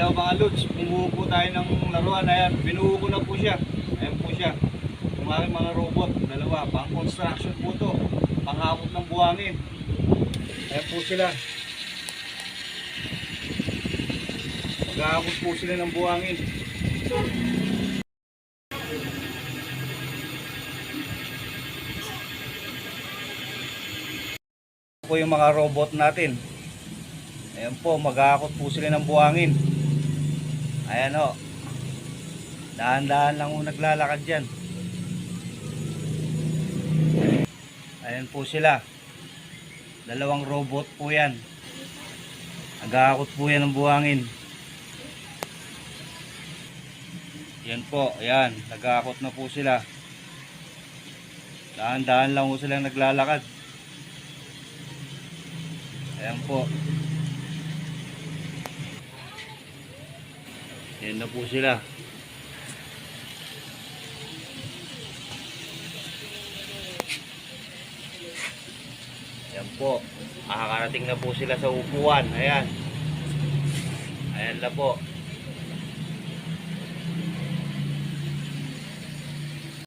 Hello mga lods, bumuo po tayo ng laruan. Ayan, binuo ko na po siya. Ayan po siya. Yung aking mga robot, dalawa, pang construction po to, panghakot ng buhangin. Ayan po sila. Maghahakot po sila ng buhangin. Ito po yung mga robot natin. Ayan po, maghahakot po sila ng buhangin. Ayan o. Dahan-dahan lang po naglalakad dyan. Ayan po sila. Dalawang robot po yan. Naghahakot po yan ng buhangin. Yan po, ayan. Naghahakot na po sila. Dahan-dahan lang po silang naglalakad. Ayan po. Ayan na po sila. Ayan po. Makakarating na po sila sa upuan. Ayan. Ayan na po.